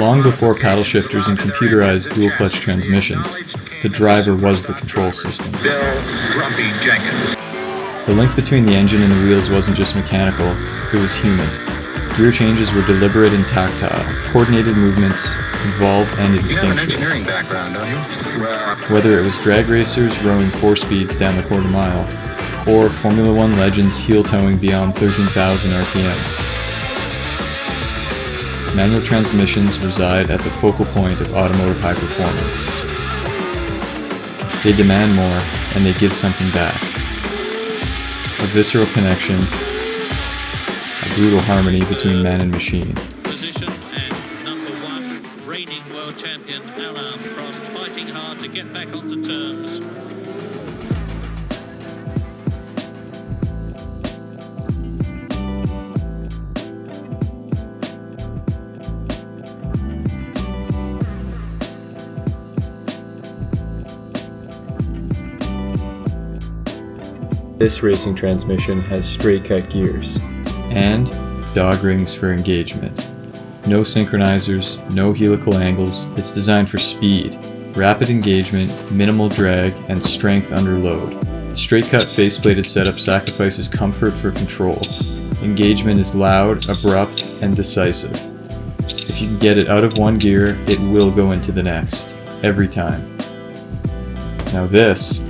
Long before paddle shifters and computerized dual-clutch transmissions, the driver was the control system. The link between the engine and the wheels wasn't just mechanical, it was human. Gear changes were deliberate and tactile, coordinated movements, involved and instinctual. Whether it was drag racers rowing 4 speeds down the quarter mile, or Formula One legends heel-towing beyond 13,000 RPM. Manual transmissions reside at the focal point of automotive high performance. They demand more, and they give something back. A visceral connection, a brutal harmony between man and machine. Position and number 1, reigning world champion Alain Prost, fighting hard to get back onto terms. This racing transmission has straight-cut gears. And dog rings for engagement. No synchronizers, no helical angles. It's designed for speed, rapid engagement, minimal drag, and strength under load. The straight-cut faceplated setup sacrifices comfort for control. Engagement is loud, abrupt, and decisive. If you can get it out of one gear, it will go into the next, every time. Now this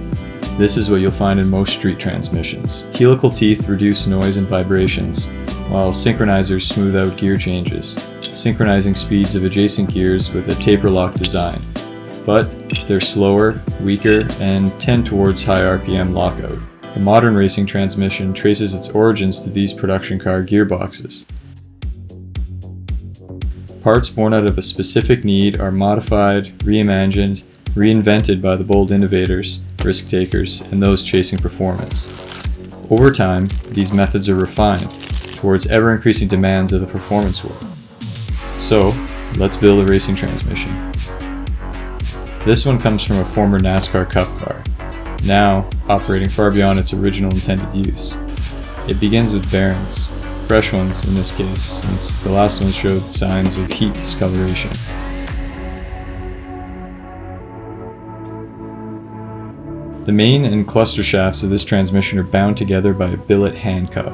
is what you'll find in most street transmissions. Helical teeth reduce noise and vibrations, while synchronizers smooth out gear changes, synchronizing speeds of adjacent gears with a taper lock design. But they're slower, weaker, and tend towards high RPM lockout. The modern racing transmission traces its origins to these production car gearboxes. Parts born out of a specific need are modified, reimagined, reinvented by the bold innovators, risk-takers, and those chasing performance. Over time, these methods are refined towards ever-increasing demands of the performance world. So, let's build a racing transmission. This one comes from a former NASCAR Cup car, now operating far beyond its original intended use. It begins with bearings, fresh ones in this case, since the last one showed signs of heat discoloration. The main and cluster shafts of this transmission are bound together by a billet handcuff,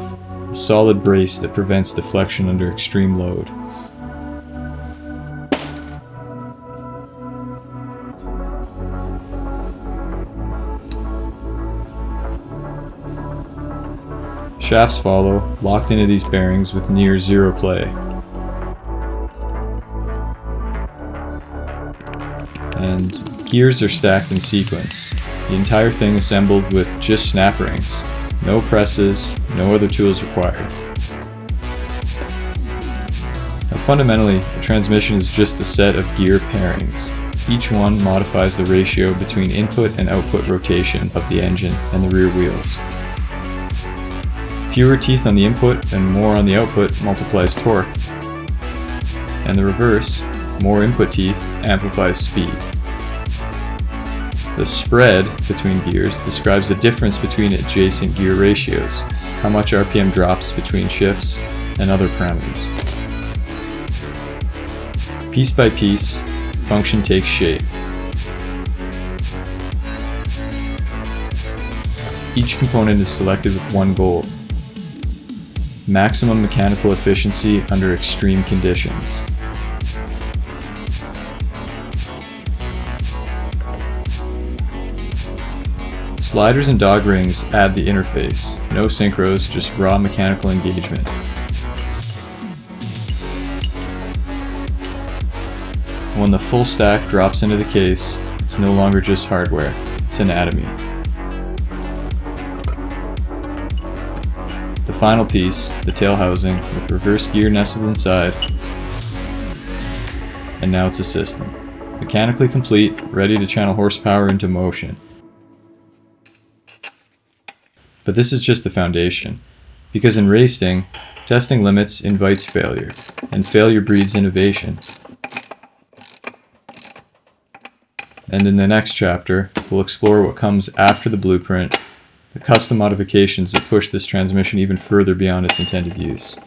a solid brace that prevents deflection under extreme load. Shafts follow, locked into these bearings with near zero play. And gears are stacked in sequence. The entire thing assembled with just snap rings. No presses, no other tools required. Now fundamentally, a transmission is just a set of gear pairings. Each one modifies the ratio between input and output rotation of the engine and the rear wheels. Fewer teeth on the input and more on the output multiplies torque. And the reverse, more input teeth amplifies speed. The spread between gears describes the difference between adjacent gear ratios, how much RPM drops between shifts, and other parameters. Piece by piece, function takes shape. Each component is selected with one goal: maximum mechanical efficiency under extreme conditions. Sliders and dog rings add the interface. No synchros, just raw mechanical engagement. When the full stack drops into the case, it's no longer just hardware, it's anatomy. The final piece, the tail housing, with reverse gear nestled inside, and now it's a system. Mechanically complete, ready to channel horsepower into motion. But this is just the foundation, because in racing, testing limits invites failure, and failure breeds innovation. And in the next chapter, we'll explore what comes after the blueprint, the custom modifications that push this transmission even further beyond its intended use.